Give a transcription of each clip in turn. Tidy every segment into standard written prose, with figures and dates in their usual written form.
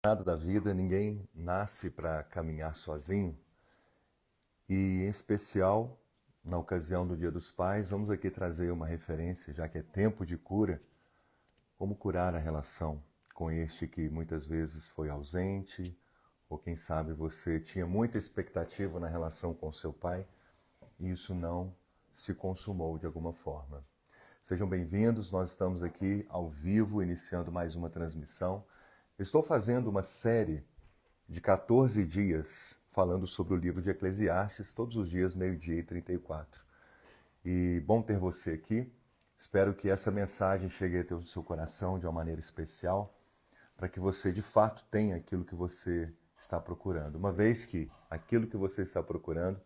Nada da vida, ninguém nasce para caminhar sozinho. E, em especial, na ocasião do Dia dos Pais, vamos aqui trazer uma referência, já que é tempo de cura, como curar a relação com este que muitas vezes foi ausente, ou quem sabe você tinha muita expectativa na relação com seu pai e isso não se consumou de alguma forma. Sejam bem-vindos, nós estamos aqui ao vivo, iniciando mais uma transmissão. Eu estou fazendo uma série de 14 dias falando sobre o livro de Eclesiastes, todos os dias, 12h34. E bom ter você aqui. Espero que essa mensagem chegue até o seu coração de uma maneira especial, para que você de fato tenha aquilo que você está procurando. Uma vez que aquilo que você está procurando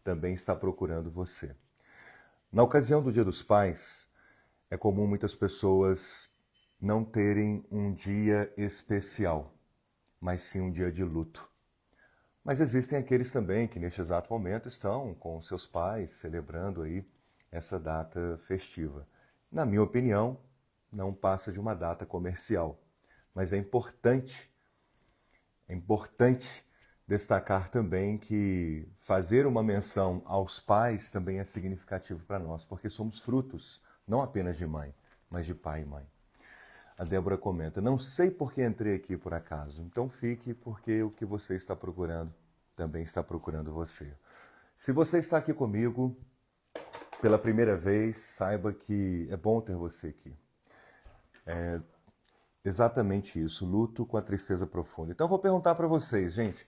também está procurando você. Na ocasião do Dia dos Pais, é comum muitas pessoas não terem um dia especial, mas sim um dia de luto. Mas existem aqueles também que neste exato momento estão com seus pais celebrando aí essa data festiva. Na minha opinião, não passa de uma data comercial, mas é importante destacar também que fazer uma menção aos pais também é significativo para nós, porque somos frutos não apenas de mãe, mas de pai e mãe. A Débora comenta, não sei por que entrei aqui por acaso, então fique porque o que você está procurando também está procurando você. Se você está aqui comigo pela primeira vez, saiba que é bom ter você aqui. É exatamente isso, luto com a tristeza profunda. Então eu vou perguntar para vocês, gente,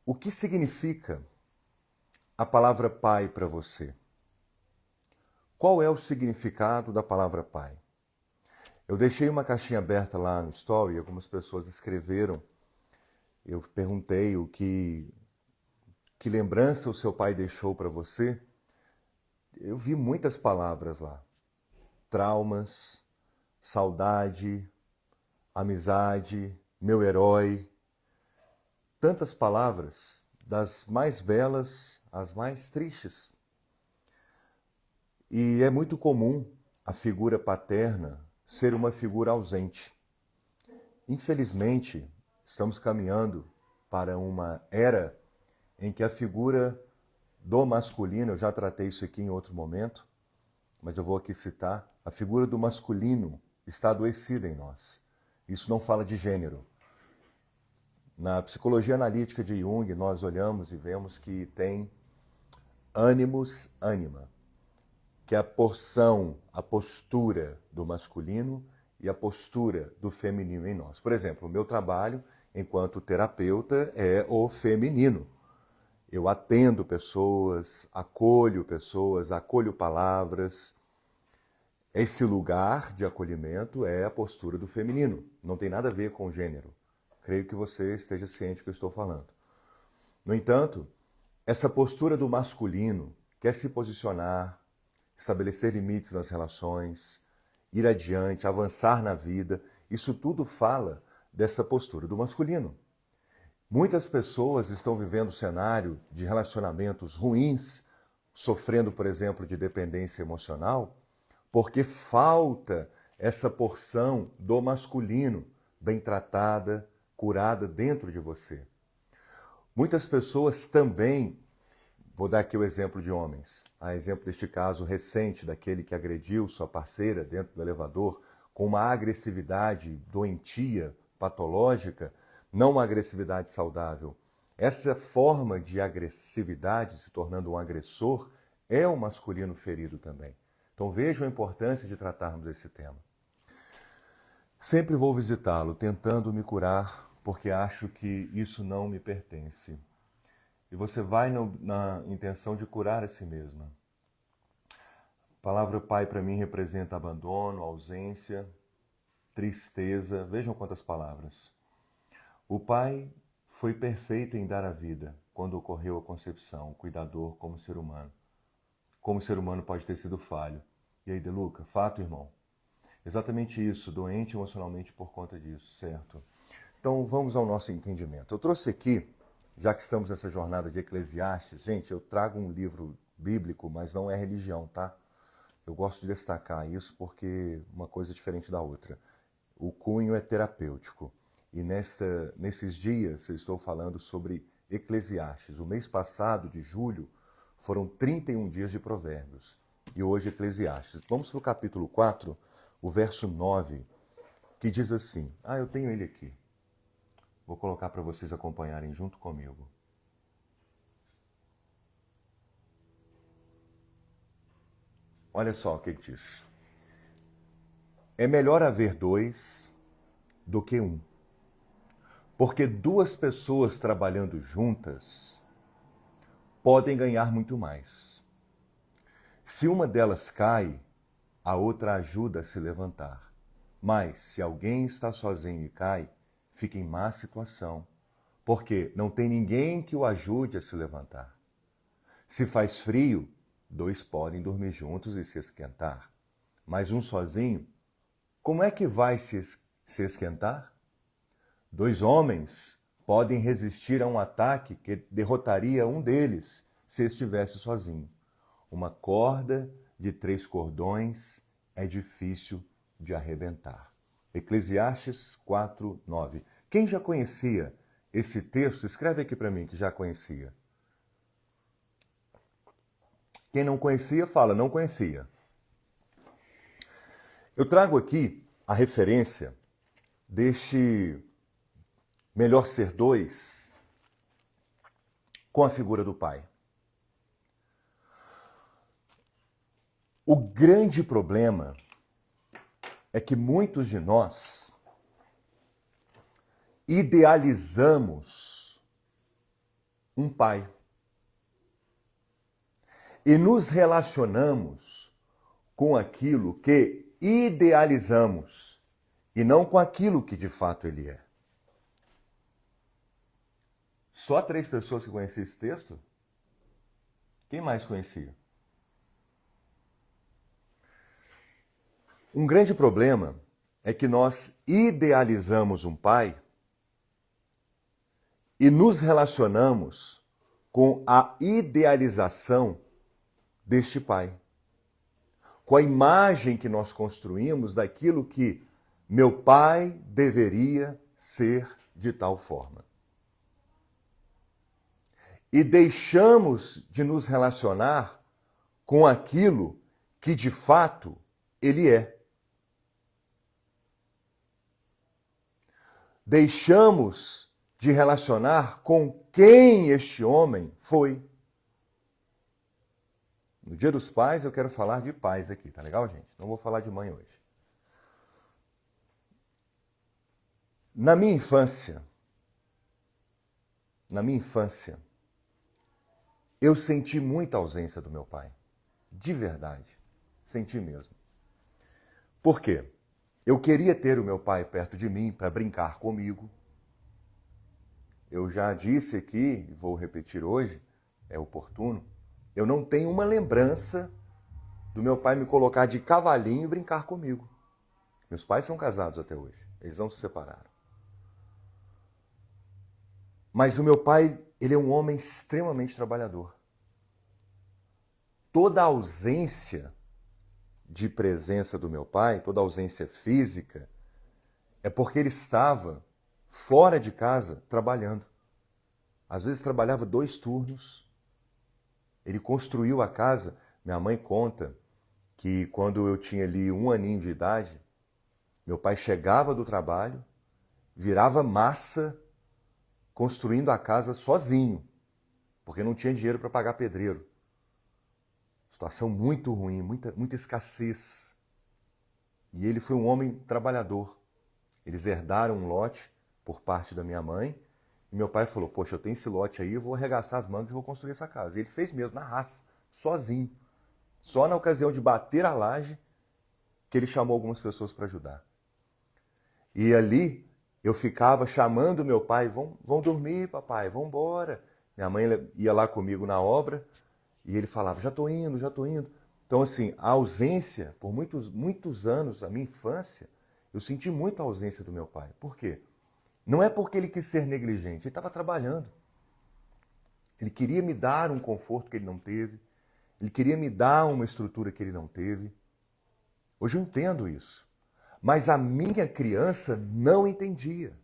o que significa a palavra pai para você? Qual é o significado da palavra pai? Eu deixei uma caixinha aberta lá no Story, algumas pessoas escreveram. Eu perguntei que lembrança o seu pai deixou para você. Eu vi muitas palavras lá. Traumas, saudade, amizade, meu herói. Tantas palavras, das mais belas às mais tristes. E é muito comum a figura paterna ser uma figura ausente. Infelizmente, estamos caminhando para uma era em que a figura do masculino, eu já tratei isso aqui em outro momento, mas eu vou aqui citar, a figura do masculino está adoecida em nós. Isso não fala de gênero. Na psicologia analítica de Jung, nós olhamos e vemos que tem animus anima, que é a porção, a postura do masculino e a postura do feminino em nós. Por exemplo, o meu trabalho enquanto terapeuta é o feminino. Eu atendo pessoas, acolho palavras. Esse lugar de acolhimento é a postura do feminino. Não tem nada a ver com gênero. Creio que você esteja ciente do que eu estou falando. No entanto, essa postura do masculino quer se posicionar, estabelecer limites nas relações, ir adiante, avançar na vida. Isso tudo fala dessa postura do masculino. Muitas pessoas estão vivendo um cenário de relacionamentos ruins, sofrendo, por exemplo, de dependência emocional, porque falta essa porção do masculino bem tratada, curada dentro de você. Muitas pessoas também, vou dar aqui o exemplo de homens, a exemplo deste caso recente daquele que agrediu sua parceira dentro do elevador com uma agressividade doentia, patológica, não uma agressividade saudável. Essa forma de agressividade, se tornando um agressor, é um masculino ferido também. Então vejam a importância de tratarmos esse tema. Sempre vou visitá-lo, tentando me curar, porque acho que isso não me pertence. E você vai na intenção de curar a si mesma. A palavra pai para mim representa abandono, ausência, tristeza. Vejam quantas palavras. O pai foi perfeito em dar a vida quando ocorreu a concepção, cuidador como ser humano. Como o ser humano pode ter sido falho. E aí, Deluca, fato, irmão? Exatamente isso, doente emocionalmente por conta disso, certo? Então vamos ao nosso entendimento. Eu trouxe aqui, já que estamos nessa jornada de Eclesiastes, gente, eu trago um livro bíblico, mas não é religião, tá? Eu gosto de destacar isso porque uma coisa é diferente da outra. O cunho é terapêutico. E nesses dias eu estou falando sobre Eclesiastes. O mês passado, de julho, foram 31 dias de Provérbios. E hoje Eclesiastes. Vamos para o capítulo 4, o verso 9, que diz assim. Eu tenho ele aqui. Vou colocar para vocês acompanharem junto comigo. Olha só o que diz. É melhor haver dois do que um. Porque duas pessoas trabalhando juntas podem ganhar muito mais. Se uma delas cai, a outra ajuda a se levantar. Mas se alguém está sozinho e cai, fica em má situação, porque não tem ninguém que o ajude a se levantar. Se faz frio, dois podem dormir juntos e se esquentar. Mas um sozinho, como é que vai se esquentar? Dois homens podem resistir a um ataque que derrotaria um deles se estivesse sozinho. Uma corda de 3 cordões é difícil de arrebentar. Eclesiastes 4, 9. Quem já conhecia esse texto, escreve aqui para mim que já conhecia. Quem não conhecia, fala, não conhecia. Eu trago aqui a referência deste melhor ser dois com a figura do pai. O grande problema é que muitos de nós idealizamos um pai e nos relacionamos com aquilo que idealizamos e não com aquilo que de fato ele é. Só 3 pessoas que conheciam esse texto? Quem mais conhecia? Um grande problema é que nós idealizamos um pai e nos relacionamos com a idealização deste pai. Com a imagem que nós construímos daquilo que meu pai deveria ser de tal forma. E deixamos de nos relacionar com aquilo que de fato ele é. Deixamos de relacionar com quem este homem foi. No Dia dos Pais eu quero falar de pais aqui, tá legal, gente? Não vou falar de mãe hoje. Na minha infância, eu senti muita ausência do meu pai. De verdade. Senti mesmo. Por quê? Eu queria ter o meu pai perto de mim para brincar comigo. Eu já disse aqui, e vou repetir hoje, é oportuno, eu não tenho uma lembrança do meu pai me colocar de cavalinho e brincar comigo. Meus pais são casados até hoje, eles não se separaram. Mas o meu pai, ele é um homem extremamente trabalhador. Toda a ausência de presença do meu pai, toda a ausência física, é porque ele estava fora de casa trabalhando. Às vezes trabalhava 2 turnos. Ele construiu a casa. Minha mãe conta que quando eu tinha ali 1 aninho de idade, meu pai chegava do trabalho, virava massa, construindo a casa sozinho, porque não tinha dinheiro para pagar pedreiro. Situação muito ruim, muita escassez. E ele foi um homem trabalhador. Eles herdaram um lote por parte da minha mãe. E meu pai falou, poxa, eu tenho esse lote aí, eu vou arregaçar as mangas e vou construir essa casa. E ele fez mesmo, na raça, sozinho. Só na ocasião de bater a laje que ele chamou algumas pessoas para ajudar. E ali eu ficava chamando meu pai, vão dormir, papai, vão embora. Minha mãe ia lá comigo na obra e ele falava, já estou indo. Então, assim, a ausência, por muitos anos, a minha infância, eu senti muito a ausência do meu pai. Por quê? Não é porque ele quis ser negligente, ele estava trabalhando. Ele queria me dar um conforto que ele não teve, ele queria me dar uma estrutura que ele não teve. Hoje eu entendo isso. Mas a minha criança não entendia.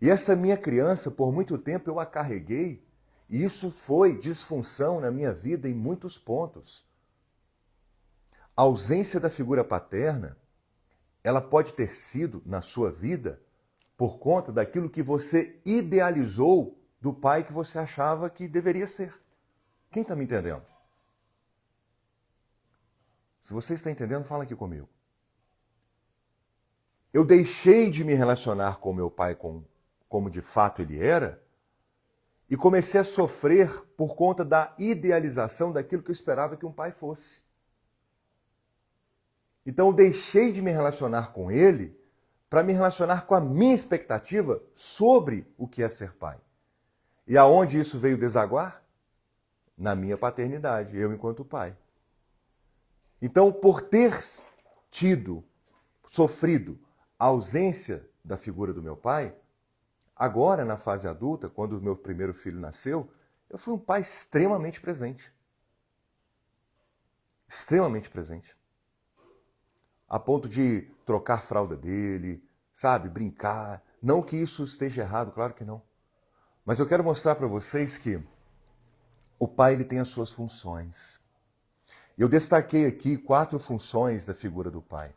E essa minha criança, por muito tempo, eu a carreguei, e isso foi disfunção na minha vida em muitos pontos. A ausência da figura paterna, ela pode ter sido, na sua vida, por conta daquilo que você idealizou do pai que você achava que deveria ser. Quem está me entendendo? Se você está entendendo, fala aqui comigo. Eu deixei de me relacionar com meu pai como de fato ele era e comecei a sofrer por conta da idealização daquilo que eu esperava que um pai fosse. Então eu deixei de me relacionar com ele para me relacionar com a minha expectativa sobre o que é ser pai. E aonde isso veio desaguar? Na minha paternidade, eu enquanto pai. Então, por ter sofrido a ausência da figura do meu pai, agora na fase adulta, quando o meu primeiro filho nasceu, eu fui um pai extremamente presente. Extremamente presente. A ponto de trocar a fralda dele, sabe, brincar. Não que isso esteja errado, claro que não. Mas eu quero mostrar para vocês que o pai ele tem as suas funções. Eu destaquei aqui 4 funções da figura do pai: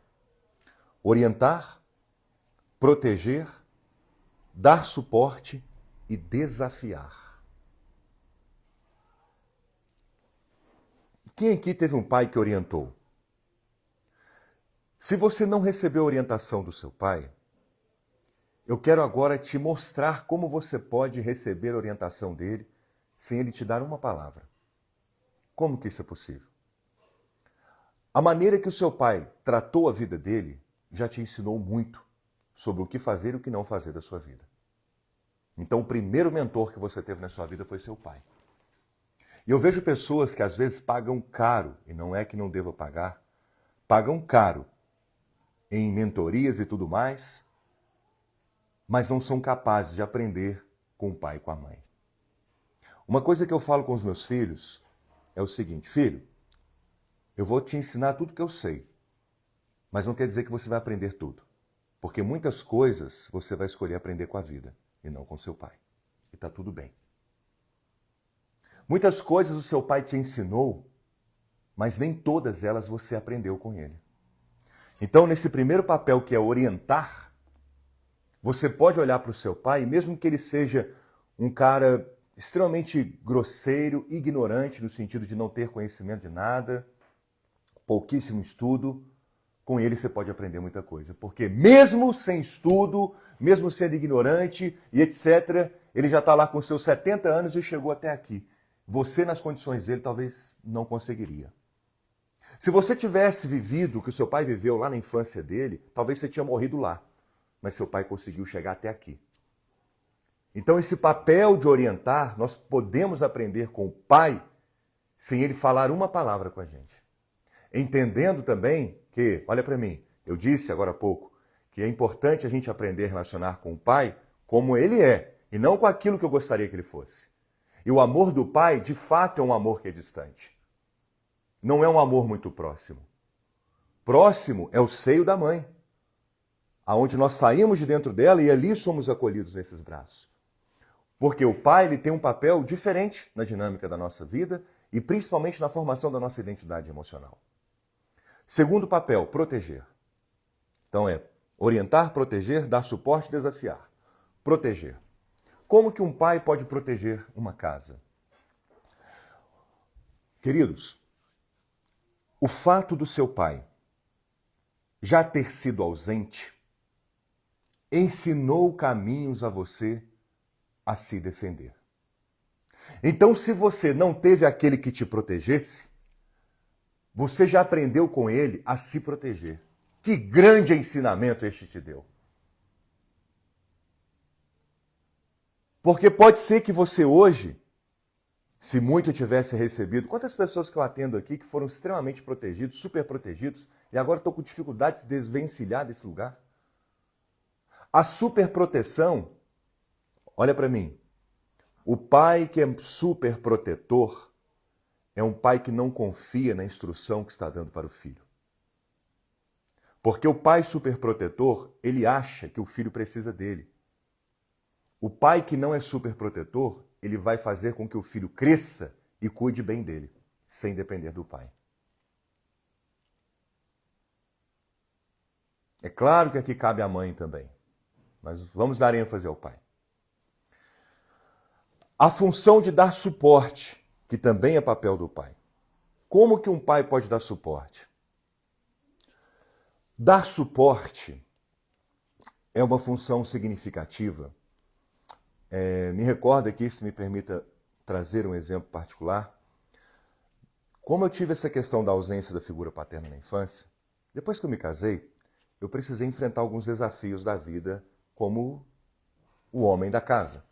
orientar, proteger, dar suporte e desafiar. Quem aqui teve um pai que orientou? Se você não recebeu a orientação do seu pai, eu quero agora te mostrar como você pode receber a orientação dele sem ele te dar uma palavra. Como que isso é possível? A maneira que o seu pai tratou a vida dele já te ensinou muito sobre o que fazer e o que não fazer da sua vida. Então, o primeiro mentor que você teve na sua vida foi seu pai. E eu vejo pessoas que às vezes pagam caro, e não é que não deva pagar, pagam caro em mentorias e tudo mais, mas não são capazes de aprender com o pai e com a mãe. Uma coisa que eu falo com os meus filhos é o seguinte: filho, eu vou te ensinar tudo que eu sei, mas não quer dizer que você vai aprender tudo. Porque muitas coisas você vai escolher aprender com a vida e não com seu pai. E está tudo bem. Muitas coisas o seu pai te ensinou, mas nem todas elas você aprendeu com ele. Então, nesse primeiro papel que é orientar, você pode olhar para o seu pai, mesmo que ele seja um cara extremamente grosseiro, ignorante, no sentido de não ter conhecimento de nada, pouquíssimo estudo, com ele você pode aprender muita coisa. Porque mesmo sem estudo, mesmo sendo ignorante e etc., ele já está lá com seus 70 anos e chegou até aqui. Você, nas condições dele, talvez não conseguiria. Se você tivesse vivido o que o seu pai viveu lá na infância dele, talvez você tinha morrido lá. Mas seu pai conseguiu chegar até aqui. Então, esse papel de orientar, nós podemos aprender com o pai sem ele falar uma palavra com a gente. Entendendo também que, olha para mim, eu disse agora há pouco, que é importante a gente aprender a relacionar com o pai como ele é, e não com aquilo que eu gostaria que ele fosse. E o amor do pai, de fato, é um amor que é distante. Não é um amor muito próximo. Próximo é o seio da mãe, aonde nós saímos de dentro dela e ali somos acolhidos nesses braços. Porque o pai ele tem um papel diferente na dinâmica da nossa vida e principalmente na formação da nossa identidade emocional. Segundo papel, proteger. Então é orientar, proteger, dar suporte, desafiar. Proteger. Como que um pai pode proteger uma casa? Queridos, o fato do seu pai já ter sido ausente ensinou caminhos a você a se defender. Então, se você não teve aquele que te protegesse, você já aprendeu com ele a se proteger. Que grande ensinamento este te deu. Porque pode ser que você hoje, se muito tivesse recebido, quantas pessoas que eu atendo aqui que foram extremamente protegidos, super protegidos, e agora estou com dificuldade de se desvencilhar desse lugar? A superproteção, olha para mim, o pai que é super protetor é um pai que não confia na instrução que está dando para o filho. Porque o pai superprotetor, ele acha que o filho precisa dele. O pai que não é superprotetor, ele vai fazer com que o filho cresça e cuide bem dele, sem depender do pai. É claro que aqui cabe a mãe também, mas vamos dar ênfase ao pai. A função de dar suporte, que também é papel do pai. Como que um pai pode dar suporte? Dar suporte é uma função significativa. Me recordo aqui, se me permita trazer um exemplo particular. Como eu tive essa questão da ausência da figura paterna na infância, depois que eu me casei, eu precisei enfrentar alguns desafios da vida como o homem da casa.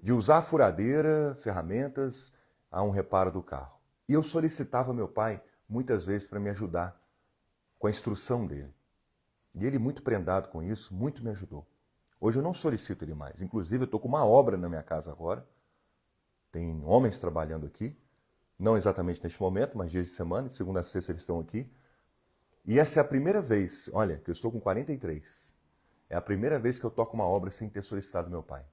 De usar a furadeira, ferramentas, a um reparo do carro. E eu solicitava meu pai, muitas vezes, para me ajudar com a instrução dele. E ele, muito prendado com isso, muito me ajudou. Hoje eu não solicito ele mais. Inclusive, eu estou com uma obra na minha casa agora. Tem homens trabalhando aqui. Não exatamente neste momento, mas dias de semana. De segunda a sexta eles estão aqui. E essa é a primeira vez, olha, que eu estou com 43. É a primeira vez que eu toco uma obra sem ter solicitado meu pai.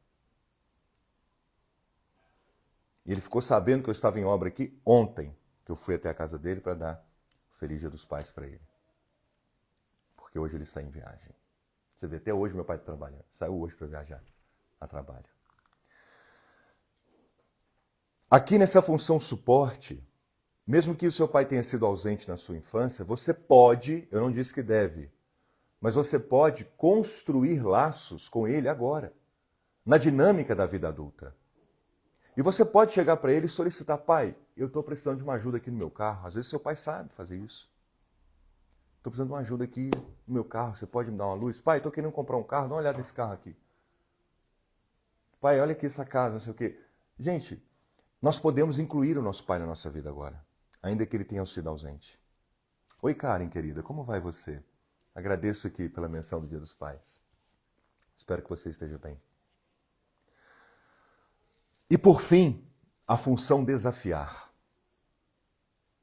E ele ficou sabendo que eu estava em obra aqui ontem, que eu fui até a casa dele para dar o Feliz Dia dos Pais para ele. Porque hoje ele está em viagem. Você vê, até hoje meu pai está trabalhando. Saiu hoje para viajar a trabalho. Aqui nessa função suporte, mesmo que o seu pai tenha sido ausente na sua infância, você pode, eu não disse que deve, mas você pode construir laços com ele agora, na dinâmica da vida adulta. E você pode chegar para ele e solicitar, pai, eu estou precisando de uma ajuda aqui no meu carro. Às vezes seu pai sabe fazer isso. Estou precisando de uma ajuda aqui no meu carro, você pode me dar uma luz? Pai, estou querendo comprar um carro, dá uma olhada nesse carro aqui. Pai, olha aqui essa casa, não sei o quê. Gente, nós podemos incluir o nosso pai na nossa vida agora, ainda que ele tenha sido ausente. Oi, Karen, querida, como vai você? Agradeço aqui pela menção do Dia dos Pais. Espero que você esteja bem. E por fim, a função desafiar.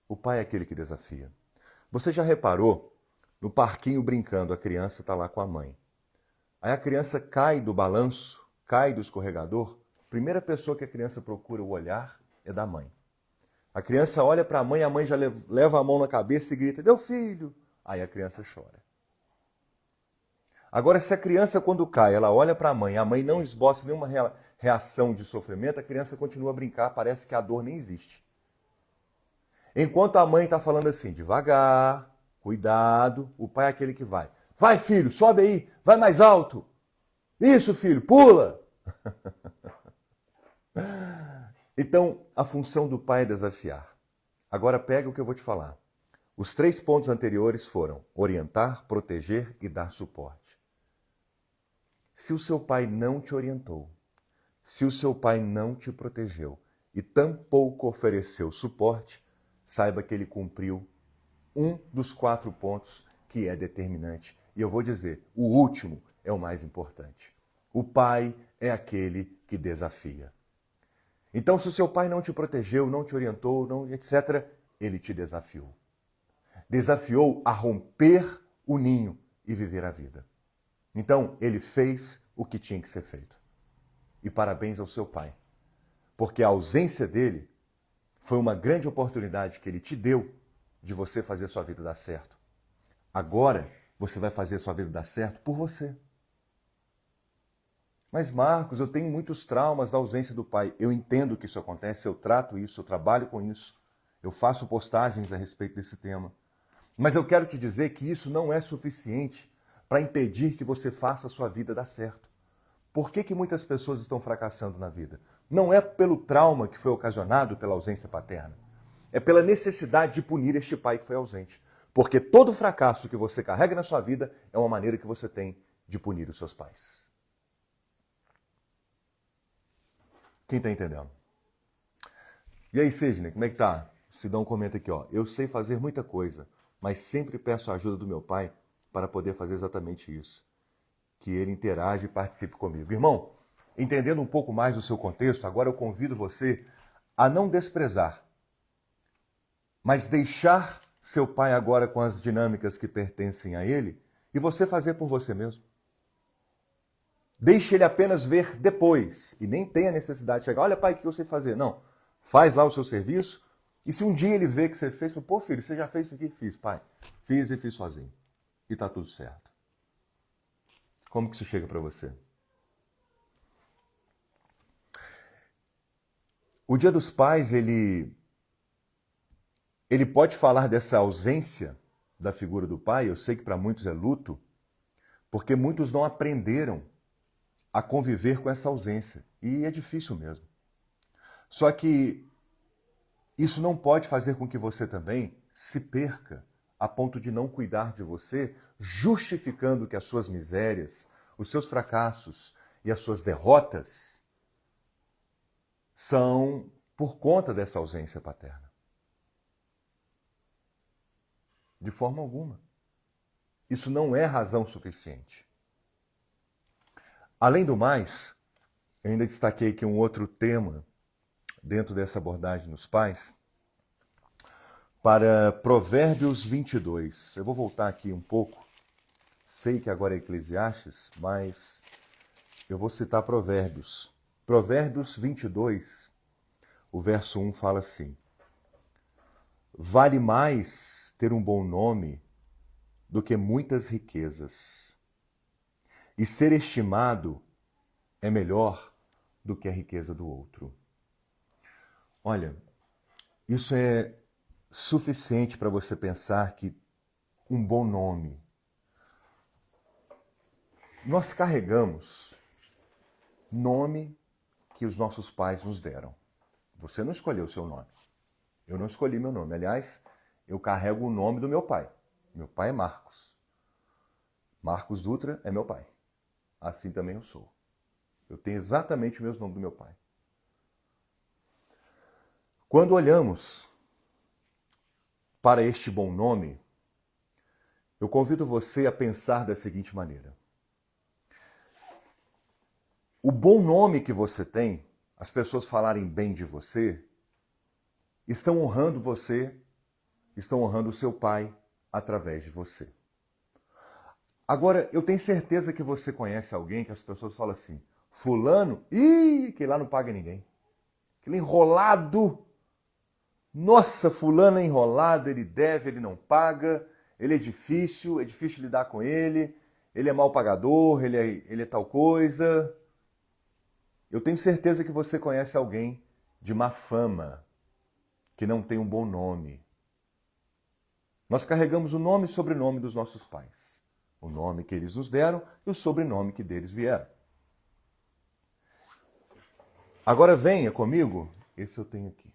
O pai é aquele que desafia. Você já reparou, no parquinho brincando, a criança está lá com a mãe. Aí a criança cai do balanço, cai do escorregador. A primeira pessoa que a criança procura o olhar é da mãe. A criança olha para a mãe já leva a mão na cabeça e grita, meu filho! Aí a criança chora. Agora, se a criança, quando cai, ela olha para a mãe não esboça nenhuma reação de sofrimento, a criança continua a brincar, parece que a dor nem existe. Enquanto a mãe está falando assim, devagar, cuidado, o pai é aquele que vai. Vai, filho, sobe aí, vai mais alto. Isso, filho, pula. Então, a função do pai é desafiar. Agora pega o que eu vou te falar. Os 3 pontos anteriores foram orientar, proteger e dar suporte. Se o seu pai não te orientou, se o seu pai não te protegeu e tampouco ofereceu suporte, saiba que ele cumpriu um dos 4 pontos que é determinante. E eu vou dizer, o último é o mais importante. O pai é aquele que desafia. Então, se o seu pai não te protegeu, não te orientou, não, etc., ele te desafiou. Desafiou a romper o ninho e viver a vida. Então, ele fez o que tinha que ser feito. E parabéns ao seu pai, porque a ausência dele foi uma grande oportunidade que ele te deu de você fazer sua vida dar certo. Agora, você vai fazer sua vida dar certo por você. Mas, Marcos, eu tenho muitos traumas da ausência do pai. Eu entendo que isso acontece, eu trato isso, eu trabalho com isso. Eu faço postagens a respeito desse tema. Mas eu quero te dizer que isso não é suficiente para impedir que você faça a sua vida dar certo. Por que muitas pessoas estão fracassando na vida? Não é pelo trauma que foi ocasionado pela ausência paterna. É pela necessidade de punir este pai que foi ausente. Porque todo fracasso que você carrega na sua vida é uma maneira que você tem de punir os seus pais. Quem está entendendo? E aí, Sidney, como é que tá? Sidão comenta aqui, ó. Eu sei fazer muita coisa, mas sempre peço a ajuda do meu pai para poder fazer exatamente isso. Que ele interage e participe comigo. Irmão, entendendo um pouco mais do seu contexto, agora eu convido você a não desprezar, mas deixar seu pai agora com as dinâmicas que pertencem a ele e você fazer por você mesmo. Deixe ele apenas ver depois. E nem tenha necessidade de chegar, olha pai, o que eu sei fazer? Não. Faz lá o seu serviço. E se um dia ele vê que você fez, pô filho, você já fez isso aqui? Fiz, pai. Fiz e fiz sozinho. E tá tudo certo. Como que isso chega para você? O Dia dos Pais, ele pode falar dessa ausência da figura do pai. Eu sei que para muitos é luto, porque muitos não aprenderam a conviver com essa ausência. E é difícil mesmo. Só que isso não pode fazer com que você também se perca a ponto de não cuidar de você, justificando que as suas misérias, os seus fracassos e as suas derrotas são por conta dessa ausência paterna. De forma alguma. Isso não é razão suficiente. Além do mais, eu ainda destaquei aqui um outro tema dentro dessa abordagem nos pais, para Provérbios 22. Eu vou voltar aqui um pouco. Sei que agora é Eclesiastes, mas eu vou citar Provérbios. Provérbios 22, o verso 1 fala assim: vale mais ter um bom nome do que muitas riquezas, e ser estimado é melhor do que a riqueza do outro. Olha, isso é suficiente para você pensar que um bom nome. Nós carregamos nome que os nossos pais nos deram. Você não escolheu o seu nome. Eu não escolhi meu nome. Aliás, eu carrego o nome do meu pai. Meu pai é Marcos. Marcos Dutra é meu pai. Assim também eu sou. Eu tenho exatamente o mesmo nome do meu pai. Quando olhamos para este bom nome, eu convido você a pensar da seguinte maneira. O bom nome que você tem, as pessoas falarem bem de você, estão honrando você, estão honrando o seu pai através de você. Agora, eu tenho certeza que você conhece alguém que as pessoas falam assim, fulano, que lá não paga ninguém. Aquele enrolado. Nossa, fulano é enrolado, ele deve, ele não paga, ele é difícil lidar com ele é mal pagador, ele é tal coisa. Eu tenho certeza que você conhece alguém de má fama, que não tem um bom nome. Nós carregamos o nome e sobrenome dos nossos pais. O nome que eles nos deram e o sobrenome que deles vieram. Agora venha comigo, esse eu tenho aqui.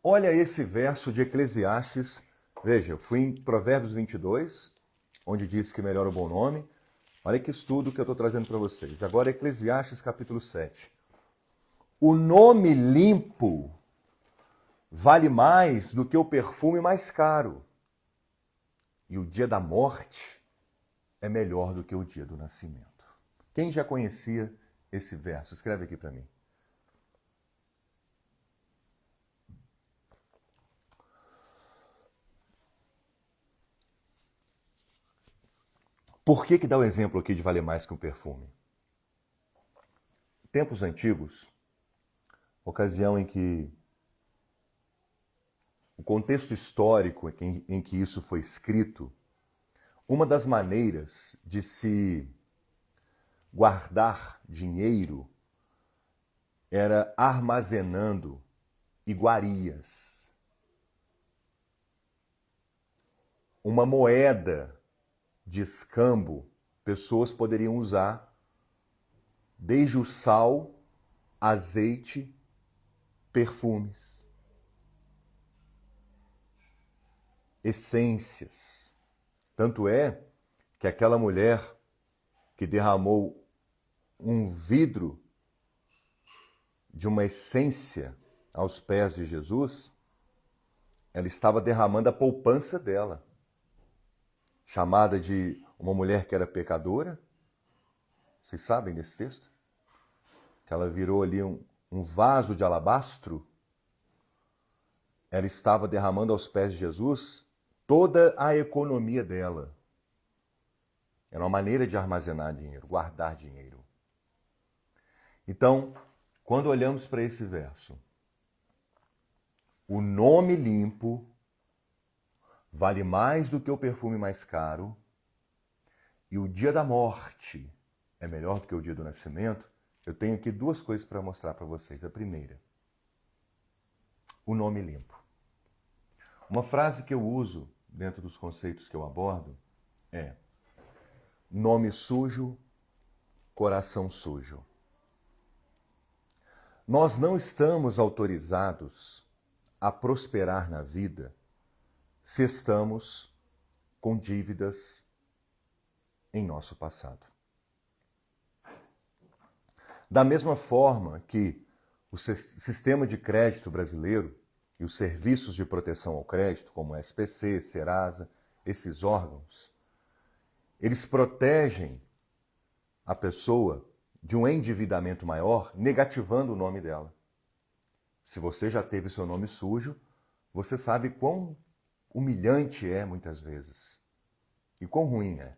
Olha esse verso de Eclesiastes. Veja, eu fui em Provérbios 22, onde diz que melhora o bom nome. Olha que estudo que eu estou trazendo para vocês. Agora Eclesiastes capítulo 7. O nome limpo vale mais do que o perfume mais caro. E o dia da morte é melhor do que o dia do nascimento. Quem já conhecia esse verso? Escreve aqui para mim. Por que dá o exemplo aqui de valer mais que um perfume? Tempos antigos, ocasião em que o contexto histórico em que isso foi escrito, uma das maneiras de se guardar dinheiro era armazenando iguarias. Uma moeda de escambo, pessoas poderiam usar desde o sal, azeite, perfumes, essências. Tanto é que aquela mulher que derramou um vidro de uma essência aos pés de Jesus, ela estava derramando a poupança dela. Chamada de uma mulher que era pecadora. Vocês sabem desse texto? Que ela virou ali um vaso de alabastro. Ela estava derramando aos pés de Jesus toda a economia dela. Era uma maneira de armazenar dinheiro, guardar dinheiro. Então, quando olhamos para esse verso, o nome limpo vale mais do que o perfume mais caro, e o dia da morte é melhor do que o dia do nascimento. Eu tenho aqui duas coisas para mostrar para vocês. A primeira, o nome limpo. Uma frase que eu uso dentro dos conceitos que eu abordo é: nome sujo, coração sujo. Nós não estamos autorizados a prosperar na vida se estamos com dívidas em nosso passado. Da mesma forma que o sistema de crédito brasileiro e os serviços de proteção ao crédito, como o SPC, Serasa, esses órgãos, eles protegem a pessoa de um endividamento maior, negativando o nome dela. Se você já teve seu nome sujo, você sabe quão humilhante é muitas vezes e quão ruim é.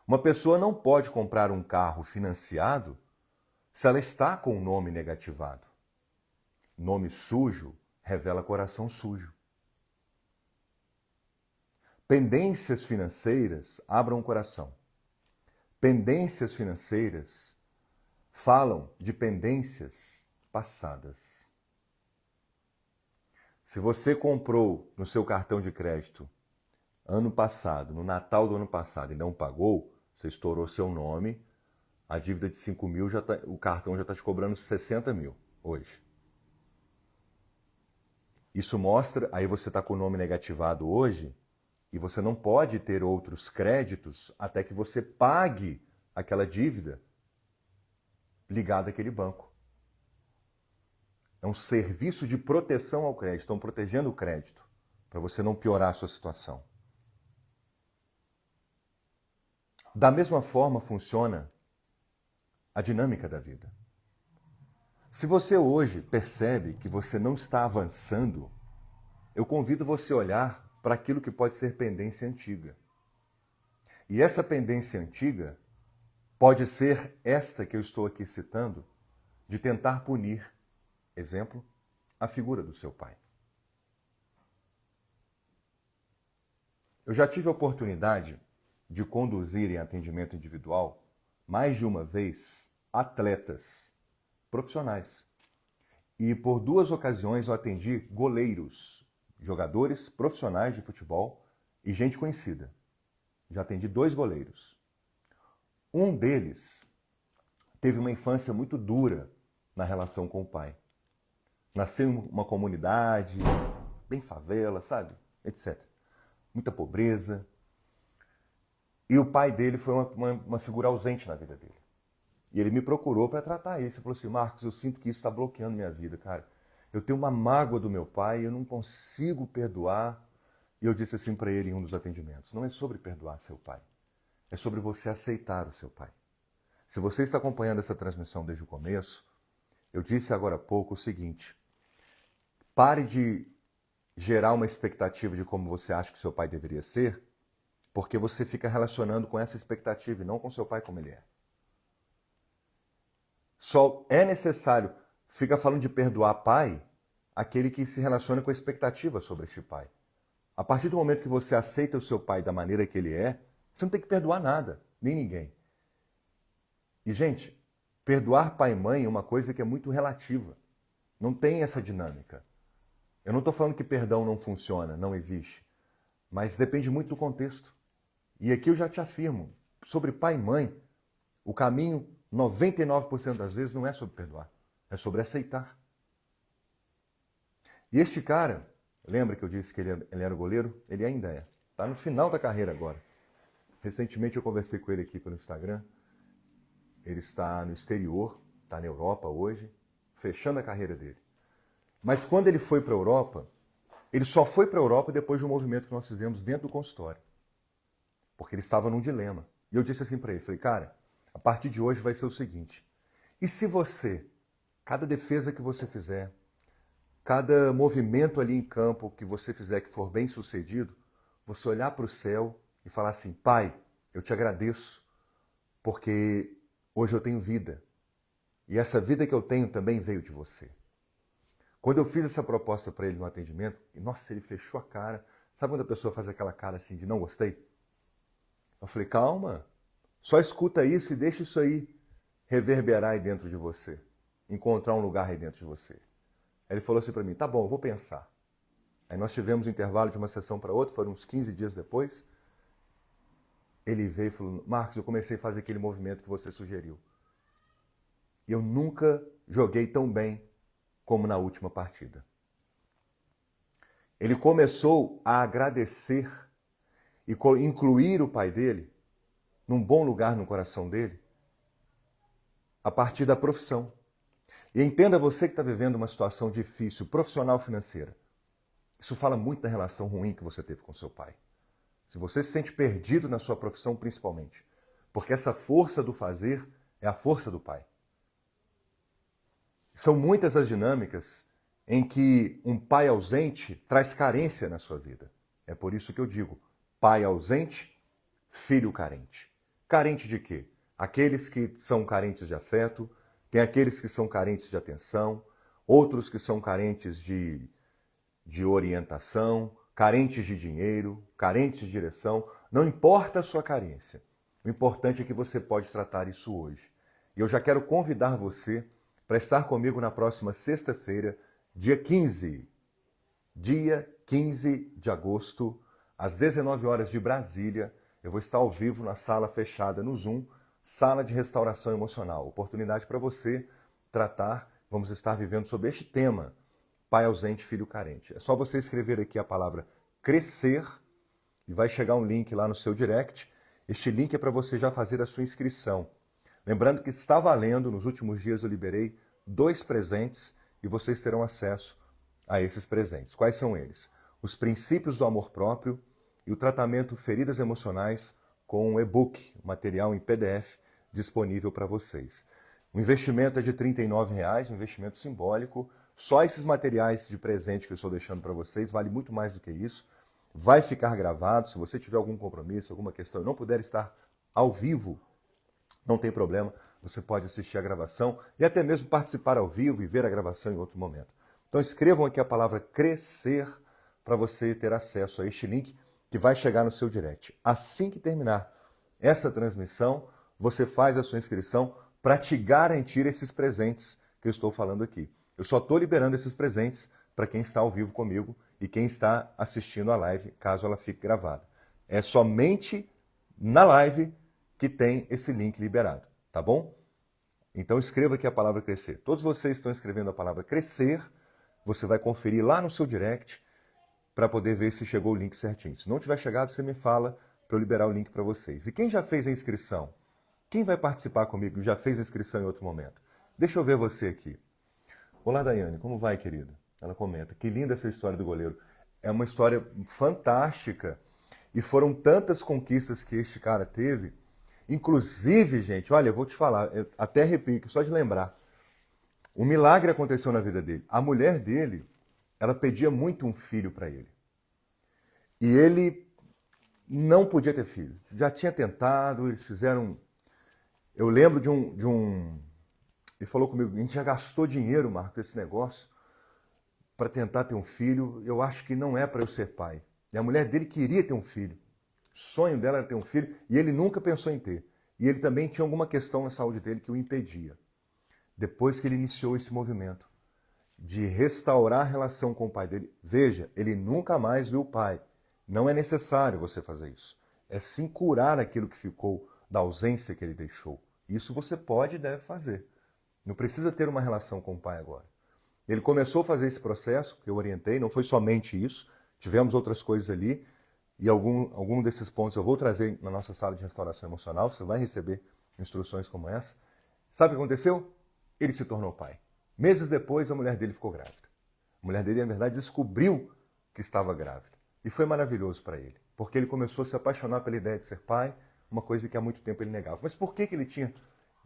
Uma pessoa não pode comprar um carro financiado se ela está com o nome negativado. Nome sujo revela coração sujo. Pendências financeiras abram o coração. Pendências financeiras falam de pendências passadas. Se você comprou no seu cartão de crédito ano passado, no Natal do ano passado, e não pagou, você estourou seu nome, a dívida de 5 mil, o cartão já está te cobrando 60 mil hoje. Isso mostra, aí você está com o nome negativado hoje, e você não pode ter outros créditos até que você pague aquela dívida ligada àquele banco. É um serviço de proteção ao crédito, estão protegendo o crédito, para você não piorar a sua situação. Da mesma forma funciona a dinâmica da vida. Se você hoje percebe que você não está avançando, eu convido você a olhar para aquilo que pode ser pendência antiga. E essa pendência antiga pode ser esta que eu estou aqui citando, de tentar punir, exemplo, a figura do seu pai. Eu já tive a oportunidade de conduzir em atendimento individual, mais de uma vez, atletas profissionais. E por 2 ocasiões eu atendi goleiros, jogadores profissionais de futebol e gente conhecida. Já atendi 2 goleiros. Um deles teve uma infância muito dura na relação com o pai. Nasceu em uma comunidade, bem favela, sabe? Etc. Muita pobreza. E o pai dele foi uma figura ausente na vida dele. E ele me procurou para tratar isso. Ele falou assim: Marcos, eu sinto que isso está bloqueando minha vida, cara. Eu tenho uma mágoa do meu pai, eu não consigo perdoar. E eu disse assim para ele em um dos atendimentos: não é sobre perdoar seu pai, é sobre você aceitar o seu pai. Se você está acompanhando essa transmissão desde o começo, eu disse agora há pouco o seguinte: pare de gerar uma expectativa de como você acha que seu pai deveria ser, porque você fica relacionando com essa expectativa e não com seu pai como ele é. Só é necessário, fica falando de perdoar pai, aquele que se relaciona com a expectativa sobre este pai. A partir do momento que você aceita o seu pai da maneira que ele é, você não tem que perdoar nada, nem ninguém. E, gente, perdoar pai e mãe é uma coisa que é muito relativa. Não tem essa dinâmica. Eu não estou falando que perdão não funciona, não existe. Mas depende muito do contexto. E aqui eu já te afirmo, sobre pai e mãe, o caminho, 99% das vezes, não é sobre perdoar. É sobre aceitar. E este cara, lembra que eu disse que ele era goleiro? Ele ainda é. Está no final da carreira agora. Recentemente eu conversei com ele aqui pelo Instagram. Ele está no exterior, está na Europa hoje, fechando a carreira dele. Mas quando ele foi para a Europa, ele só foi para a Europa depois de um movimento que nós fizemos dentro do consultório. Porque ele estava num dilema. E eu disse assim para ele, falei, cara, a partir de hoje vai ser o seguinte: e se você, cada defesa que você fizer, cada movimento ali em campo que você fizer que for bem sucedido, você olhar para o céu e falar assim: pai, eu te agradeço, porque hoje eu tenho vida. E essa vida que eu tenho também veio de você. Quando eu fiz essa proposta para ele no atendimento, nossa, ele fechou a cara. Sabe quando a pessoa faz aquela cara assim de não gostei? Eu falei, calma, só escuta isso e deixa isso aí reverberar aí dentro de você. Encontrar um lugar aí dentro de você. Aí ele falou assim para mim, tá bom, eu vou pensar. Aí nós tivemos um intervalo de uma sessão para outra, foram uns 15 dias depois. Ele veio e falou, Marcos, eu comecei a fazer aquele movimento que você sugeriu. E eu nunca joguei tão bem como na última partida. Ele começou a agradecer e incluir o pai dele num bom lugar no coração dele a partir da profissão. E entenda você que está vivendo uma situação difícil, profissional financeira. Isso fala muito da relação ruim que você teve com seu pai. Se você se sente perdido na sua profissão, principalmente. Porque essa força do fazer é a força do pai. São muitas as dinâmicas em que um pai ausente traz carência na sua vida. É por isso que eu digo, pai ausente, filho carente. Carente de quê? Aqueles que são carentes de afeto, tem aqueles que são carentes de atenção, outros que são carentes de orientação, carentes de dinheiro, carentes de direção. Não importa a sua carência. O importante é que você pode tratar isso hoje. E eu já quero convidar você para estar comigo na próxima sexta-feira, dia 15 de agosto, às 19 horas de Brasília. Eu vou estar ao vivo na sala fechada no Zoom, Sala de Restauração Emocional. Oportunidade para você tratar, vamos estar vivendo sobre este tema, pai ausente, filho carente. É só você escrever aqui a palavra crescer e vai chegar um link lá no seu direct. Este link é para você já fazer a sua inscrição. Lembrando que está valendo, nos últimos dias eu liberei 2 presentes e vocês terão acesso a esses presentes. Quais são eles? Os princípios do amor próprio e o tratamento feridas emocionais com um e-book, material em PDF disponível para vocês. O investimento é de R$ 39,00, um investimento simbólico. Só esses materiais de presente que eu estou deixando para vocês vale muito mais do que isso. Vai ficar gravado. Se você tiver algum compromisso, alguma questão e não puder estar ao vivo, não tem problema. Você pode assistir a gravação e até mesmo participar ao vivo e ver a gravação em outro momento. Então escrevam aqui a palavra crescer para você ter acesso a este link que vai chegar no seu direct. Assim que terminar essa transmissão, você faz a sua inscrição para te garantir esses presentes que eu estou falando aqui. Eu só estou liberando esses presentes para quem está ao vivo comigo e quem está assistindo a live, caso ela fique gravada. É somente na live que tem esse link liberado, tá bom? Então escreva aqui a palavra crescer. Todos vocês estão escrevendo a palavra crescer, você vai conferir lá no seu direct para poder ver se chegou o link certinho. Se não tiver chegado, você me fala para eu liberar o link para vocês. E quem já fez a inscrição? Quem vai participar comigo já fez a inscrição em outro momento? Deixa eu ver você aqui. Olá, Daiane, como vai, querida? Ela comenta, que linda essa história do goleiro. É uma história fantástica e foram tantas conquistas que este cara teve. Inclusive, gente, olha, eu vou te falar, eu até arrepio só de lembrar. Um milagre aconteceu na vida dele. A mulher dele, ela pedia muito um filho para ele. E ele não podia ter filho. Já tinha tentado, eles fizeram... Eu lembro de um... Ele falou comigo, a gente já gastou dinheiro, Marcos, esse negócio, para tentar ter um filho. Eu acho que não é para eu ser pai. E a mulher dele queria ter um filho. O sonho dela era ter um filho e ele nunca pensou em ter. E ele também tinha alguma questão na saúde dele que o impedia. Depois que ele iniciou esse movimento de restaurar a relação com o pai dele, veja, ele nunca mais viu o pai. Não é necessário você fazer isso. É sim curar aquilo que ficou da ausência que ele deixou. Isso você pode e deve fazer. Não precisa ter uma relação com o pai agora. Ele começou a fazer esse processo, que eu orientei, não foi somente isso, tivemos outras coisas ali, e algum desses pontos eu vou trazer na nossa sala de restauração emocional, você vai receber instruções como essa. Sabe o que aconteceu? Ele se tornou pai. Meses depois, a mulher dele ficou grávida. A mulher dele, na verdade, descobriu que estava grávida. E foi maravilhoso para ele, porque ele começou a se apaixonar pela ideia de ser pai, uma coisa que há muito tempo ele negava. Mas por que ele tinha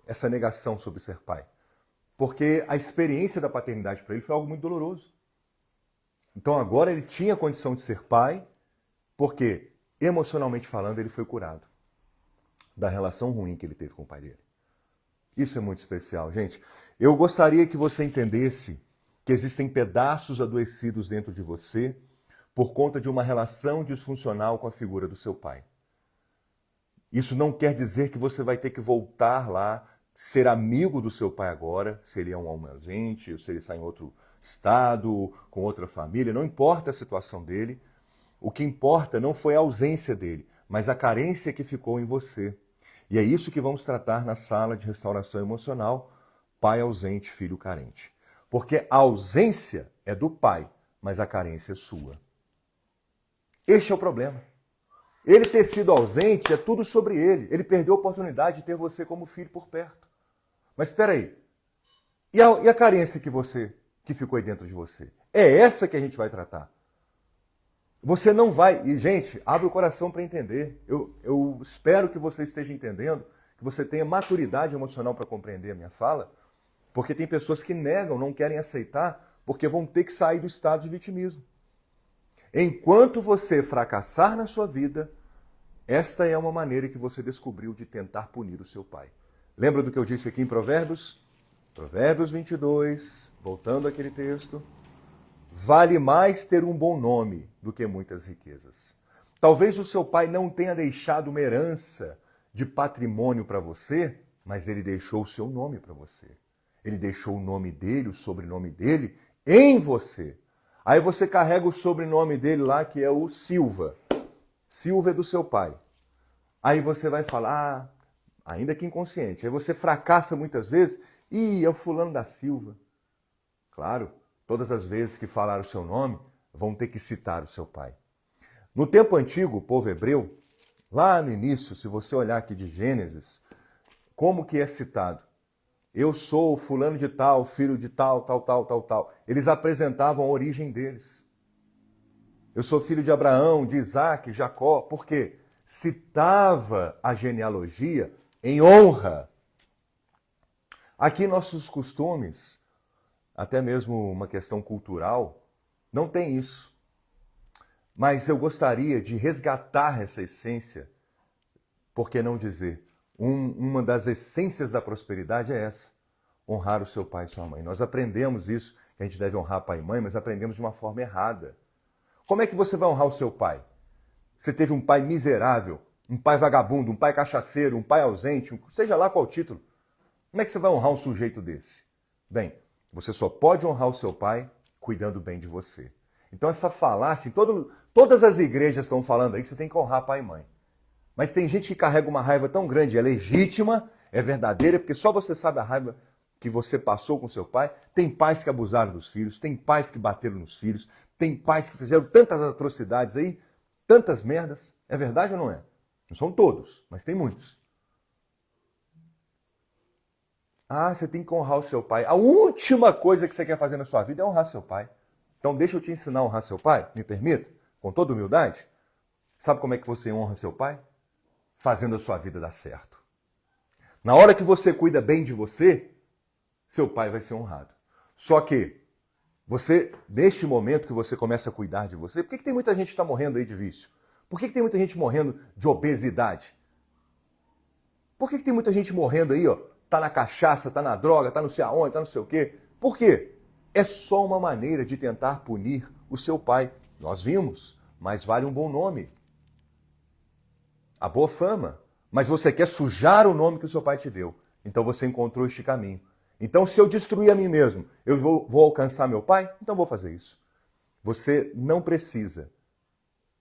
essa negação sobre ser pai? Porque a experiência da paternidade para ele foi algo muito doloroso. Então agora ele tinha condição de ser pai, porque emocionalmente falando ele foi curado. da relação ruim que ele teve com o pai dele. Isso é muito especial, gente. Eu gostaria que você entendesse que existem pedaços adoecidos dentro de você por conta de uma relação disfuncional com a figura do seu pai. Isso não quer dizer que você vai ter que voltar lá, ser amigo do seu pai agora, se ele é um homem ausente, ou se ele está em outro estado, com outra família, não importa a situação dele. O que importa não foi a ausência dele, mas a carência que ficou em você. E é isso que vamos tratar na sala de restauração emocional, pai ausente, filho carente. Porque a ausência é do pai, mas a carência é sua. Este é o problema. Ele ter sido ausente é tudo sobre ele. Ele perdeu a oportunidade de ter você como filho por perto. Mas espera aí. E a carência que ficou aí dentro de você? É essa que a gente vai tratar. Você não vai... E, gente, abre o coração para entender. Eu espero que você esteja entendendo, que você tenha maturidade emocional para compreender a minha fala, porque tem pessoas que negam, não querem aceitar, porque vão ter que sair do estado de vitimismo. Enquanto você fracassar na sua vida, esta é uma maneira que você descobriu de tentar punir o seu pai. Lembra do que eu disse aqui em Provérbios? Provérbios 22, voltando àquele texto. Vale mais ter um bom nome do que muitas riquezas. Talvez o seu pai não tenha deixado uma herança de patrimônio para você, mas ele deixou o seu nome para você. Ele deixou o nome dele, o sobrenome dele, em você. Aí você carrega o sobrenome dele lá, que é o Silva. Silva é do seu pai. Aí você vai falar, ainda que inconsciente, aí você fracassa muitas vezes, é o fulano da Silva. Claro, todas as vezes que falar o seu nome, vão ter que citar o seu pai. No tempo antigo, o povo hebreu, lá no início, se você olhar aqui de Gênesis, como que é citado? Eu sou fulano de tal, filho de tal, tal, tal, tal, tal. Eles apresentavam a origem deles. Eu sou filho de Abraão, de Isaac, Jacó. Por quê? Citava a genealogia em honra. Aqui nossos costumes, até mesmo uma questão cultural, não tem isso. Mas eu gostaria de resgatar essa essência, por que não dizer? Uma das essências da prosperidade é essa, honrar o seu pai e sua mãe. Nós aprendemos isso, que a gente deve honrar pai e mãe, mas aprendemos de uma forma errada. Como é que você vai honrar o seu pai? Você teve um pai miserável, um pai vagabundo, um pai cachaceiro, um pai ausente, seja lá qual título. Como é que você vai honrar um sujeito desse? Bem, você só pode honrar o seu pai cuidando bem de você. Então essa falácia, todas as igrejas estão falando aí que você tem que honrar pai e mãe. Mas tem gente que carrega uma raiva tão grande, é legítima, é verdadeira, porque só você sabe a raiva que você passou com seu pai. Tem pais que abusaram dos filhos, tem pais que bateram nos filhos, tem pais que fizeram tantas atrocidades aí, tantas merdas. É verdade ou não é? Não são todos, mas tem muitos. Você tem que honrar o seu pai. A última coisa que você quer fazer na sua vida é honrar seu pai. Então deixa eu te ensinar a honrar seu pai, me permita, com toda humildade. Sabe como é que você honra seu pai? Fazendo a sua vida dar certo. Na hora que você cuida bem de você, seu pai vai ser honrado. Só que você, neste momento que você começa a cuidar de você, por que tem muita gente que está morrendo aí de vício? Por que tem muita gente morrendo de obesidade? Por que tem muita gente morrendo aí, tá na cachaça, tá na droga, tá não sei aonde, tá não sei o quê? Por quê? É só uma maneira de tentar punir o seu pai. Nós vimos, mas vale um bom nome. A boa fama. Mas você quer sujar o nome que o seu pai te deu. Então você encontrou este caminho. Então se eu destruir a mim mesmo, eu vou alcançar meu pai? Então vou fazer isso. Você não precisa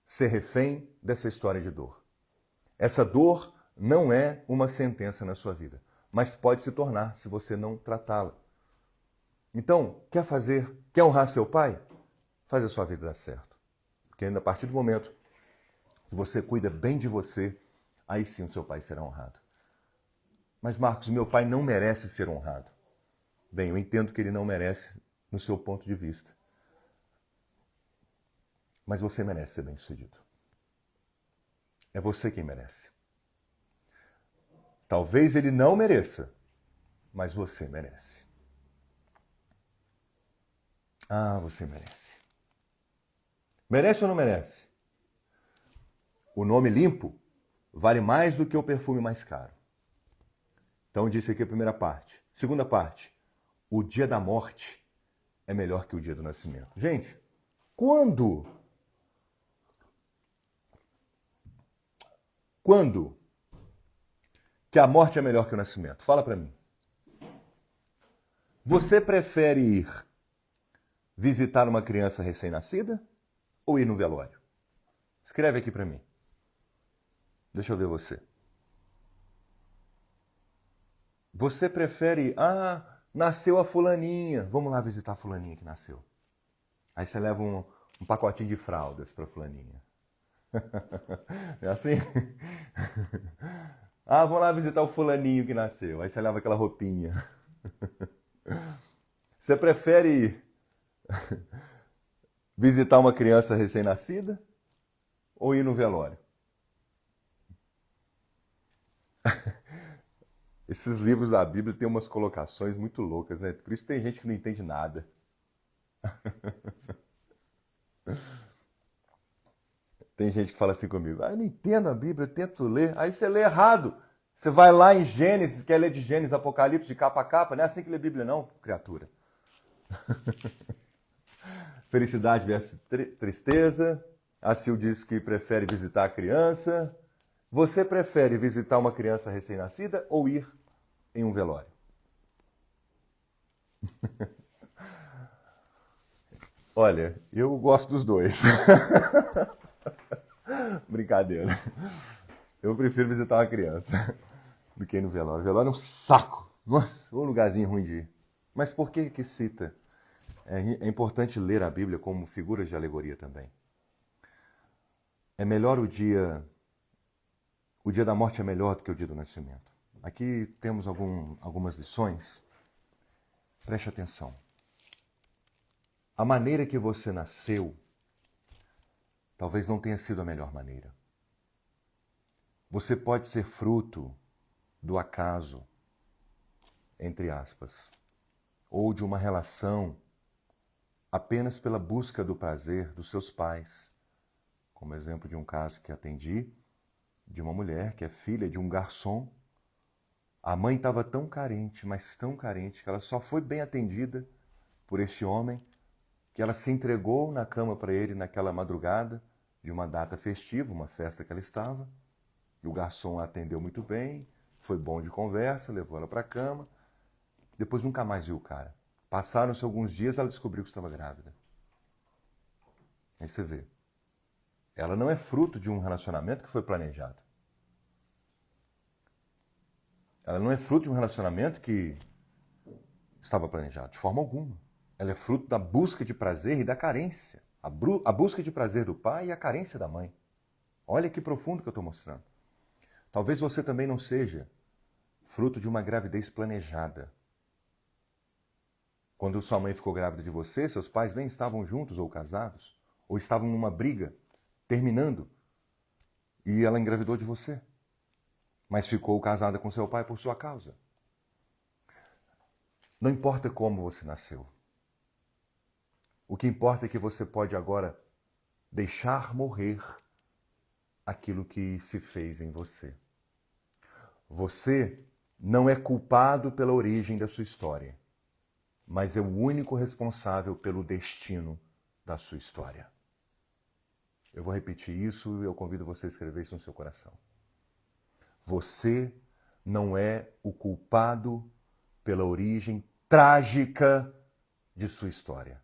ser refém dessa história de dor. Essa dor não é uma sentença na sua vida, mas pode se tornar se você não tratá-la. Então, quer honrar seu pai? Faz a sua vida dar certo. Porque ainda a partir do momento que você cuida bem de você, aí sim o seu pai será honrado. Mas Marcos, meu pai não merece ser honrado. Bem, eu entendo que ele não merece no seu ponto de vista. Mas você merece ser bem-sucedido. É você quem merece. Talvez ele não mereça, mas você merece. Você merece. Merece ou não merece? O nome limpo vale mais do que o perfume mais caro. Então, disse aqui a primeira parte. Segunda parte, o dia da morte é melhor que o dia do nascimento. Gente, quando que a morte é melhor que o nascimento? Fala para mim. Você prefere ir visitar uma criança recém-nascida ou ir no velório? Escreve aqui para mim. Deixa eu ver você. Você prefere, nasceu a fulaninha, vamos lá visitar a fulaninha que nasceu. Aí você leva um pacotinho de fraldas para a fulaninha. É assim? Vamos lá visitar o fulaninho que nasceu. Aí você leva aquela roupinha. Você prefere visitar uma criança recém-nascida ou ir no velório? Esses livros da Bíblia têm umas colocações muito loucas, né? Por isso tem gente que não entende nada. Tem gente que fala assim comigo, eu não entendo a Bíblia, eu tento ler. Aí você lê errado. Você vai lá em Gênesis, quer ler de Gênesis, Apocalipse, de capa a capa. Não é assim que lê Bíblia não, criatura. Felicidade versus tristeza. A Sil diz que prefere visitar a criança. Você prefere visitar uma criança recém-nascida ou ir em um velório? Olha, eu gosto dos dois. Brincadeira. Eu prefiro visitar uma criança do que ir no velório. O velório é um saco. Nossa, um lugarzinho ruim de ir. Mas por que cita? É importante ler a Bíblia como figuras de alegoria também. É melhor o dia da morte é melhor do que o dia do nascimento. Aqui temos algumas lições. Preste atenção. A maneira que você nasceu talvez não tenha sido a melhor maneira. Você pode ser fruto do acaso, entre aspas, ou de uma relação apenas pela busca do prazer dos seus pais, como exemplo de um caso que atendi, de uma mulher que é filha de um garçom. A mãe estava tão carente, mas tão carente, que ela só foi bem atendida por este homem, que ela se entregou na cama para ele naquela madrugada de uma data festiva, uma festa que ela estava. E o garçom a atendeu muito bem, foi bom de conversa, levou ela para a cama. Depois nunca mais viu o cara. Passaram-se alguns dias, ela descobriu que estava grávida. Aí você vê. Ela não é fruto de um relacionamento que foi planejado. Ela não é fruto de um relacionamento que estava planejado, de forma alguma. Ela é fruto da busca de prazer e da carência. A busca de prazer do pai e a carência da mãe. Olha que profundo que eu estou mostrando. Talvez você também não seja fruto de uma gravidez planejada. Quando sua mãe ficou grávida de você, seus pais nem estavam juntos ou casados, ou estavam numa briga, terminando, e ela engravidou de você. Mas ficou casada com seu pai por sua causa. Não importa como você nasceu. O que importa é que você pode agora deixar morrer aquilo que se fez em você. Você não é culpado pela origem da sua história, mas é o único responsável pelo destino da sua história. Eu vou repetir isso e eu convido você a escrever isso no seu coração. Você não é o culpado pela origem trágica de sua história,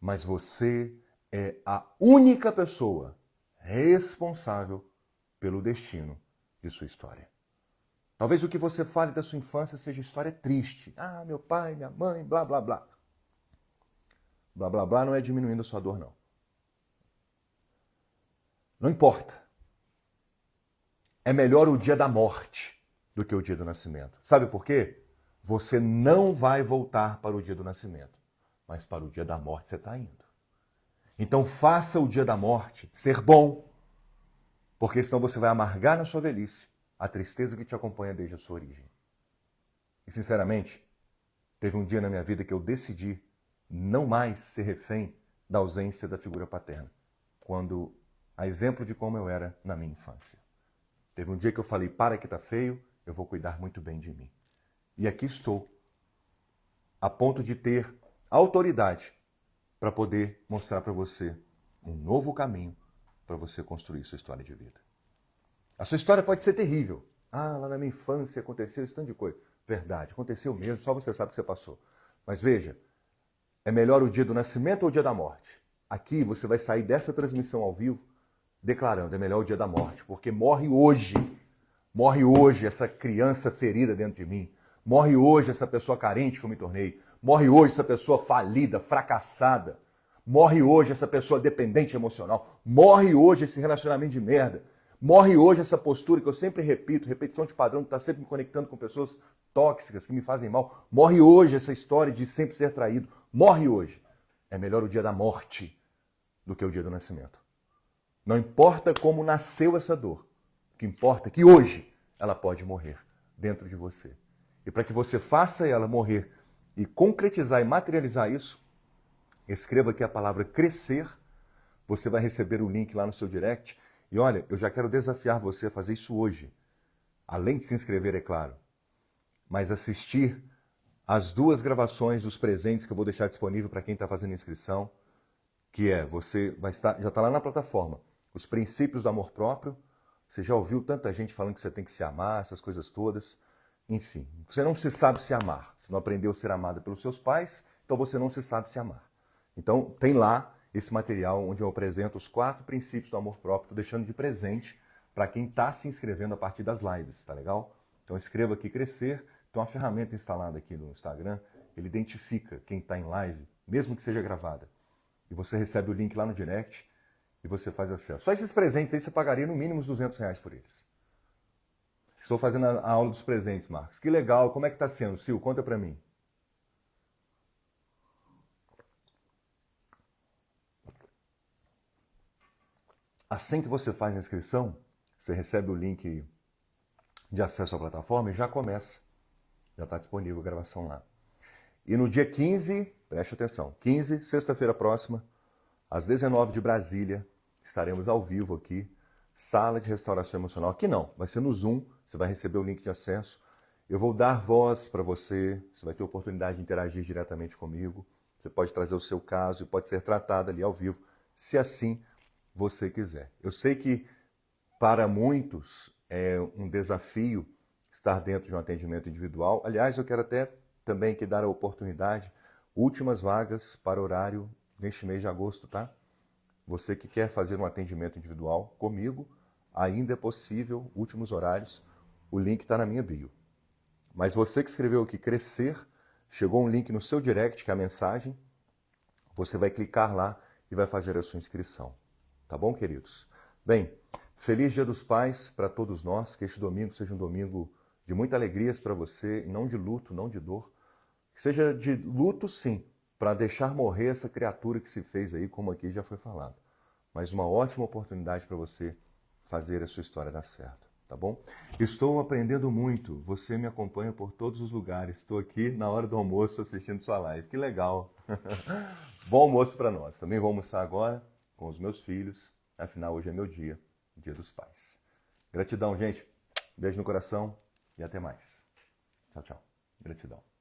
mas você é a única pessoa responsável pelo destino de sua história. Talvez o que você fale da sua infância seja história triste. Meu pai, minha mãe, blá, blá, blá. Blá, blá, blá não é diminuindo a sua dor, não. Não importa. É melhor o dia da morte do que o dia do nascimento. Sabe por quê? Você não vai voltar para o dia do nascimento, mas para o dia da morte você está indo. Então faça o dia da morte ser bom, porque senão você vai amargar na sua velhice a tristeza que te acompanha desde a sua origem. E sinceramente, teve um dia na minha vida que eu decidi não mais ser refém da ausência da figura paterna, quando a exemplo de como eu era na minha infância. Teve um dia que eu falei, para que tá feio, eu vou cuidar muito bem de mim. E aqui estou, a ponto de ter autoridade para poder mostrar para você um novo caminho para você construir sua história de vida. A sua história pode ser terrível. Ah, lá na minha infância aconteceu esse tanto de coisa. Verdade, aconteceu mesmo, só você sabe o que você passou. Mas veja, é melhor o dia do nascimento ou o dia da morte? Aqui você vai sair dessa transmissão ao vivo declarando, é melhor o dia da morte, porque morre hoje essa criança ferida dentro de mim, morre hoje essa pessoa carente que eu me tornei, morre hoje essa pessoa falida, fracassada, morre hoje essa pessoa dependente emocional, morre hoje esse relacionamento de merda, morre hoje essa postura que eu sempre repito, repetição de padrão, que está sempre me conectando com pessoas tóxicas que me fazem mal, morre hoje essa história de sempre ser traído, morre hoje. É melhor o dia da morte do que o dia do nascimento. Não importa como nasceu essa dor, o que importa é que hoje ela pode morrer dentro de você. E para que você faça ela morrer e concretizar e materializar isso, escreva aqui a palavra crescer, você vai receber o link lá no seu direct. E olha, eu já quero desafiar você a fazer isso hoje. Além de se inscrever, é claro, mas assistir as 2 gravações dos presentes que eu vou deixar disponível para quem está fazendo inscrição, que é, você vai estar, já está lá na plataforma, os princípios do amor próprio. Você já ouviu tanta gente falando que você tem que se amar, essas coisas todas. Enfim, você não se sabe se amar. Você não aprendeu a ser amada pelos seus pais, então você não se sabe se amar. Então tem lá esse material onde eu apresento os 4 princípios do amor próprio, estou deixando de presente para quem está se inscrevendo a partir das lives, tá legal? Então escreva aqui crescer, tem uma ferramenta instalada aqui no Instagram, ele identifica quem está em live, mesmo que seja gravada. E você recebe o link lá no direct e você faz acesso. Só esses presentes aí você pagaria no mínimo uns R$200 por eles. Estou fazendo a aula dos presentes, Marcos. Que legal, como é que está sendo? Sil, conta para mim. Assim que você faz a inscrição, você recebe o link de acesso à plataforma e já começa. Já está disponível a gravação lá. E no dia 15, preste atenção, 15, sexta-feira próxima, às 19 de Brasília, estaremos ao vivo aqui, sala de restauração emocional. Aqui não, vai ser no Zoom, você vai receber o link de acesso. Eu vou dar voz para você, você vai ter a oportunidade de interagir diretamente comigo. Você pode trazer o seu caso e pode ser tratado ali ao vivo, se assim você quiser. Eu sei que para muitos é um desafio estar dentro de um atendimento individual. Aliás, eu quero até também que dar a oportunidade, últimas vagas para horário neste mês de agosto, tá? Você que quer fazer um atendimento individual comigo, ainda é possível, últimos horários, o link está na minha bio. Mas você que escreveu aqui crescer, chegou um link no seu direct, que é a mensagem, você vai clicar lá e vai fazer a sua inscrição. Tá bom, queridos? Bem, feliz Dia dos Pais para todos nós, que este domingo seja um domingo de muita alegria para você, não de luto, não de dor. Que seja de luto, sim, para deixar morrer essa criatura que se fez aí, como aqui já foi falado. Mas uma ótima oportunidade para você fazer a sua história dar certo, tá bom? Estou aprendendo muito, você me acompanha por todos os lugares. Estou aqui na hora do almoço assistindo sua live, que legal! Bom almoço para nós. Também vou almoçar agora com os meus filhos, afinal hoje é meu dia, Dia dos Pais. Gratidão, gente. Beijo no coração e até mais. Tchau, tchau. Gratidão.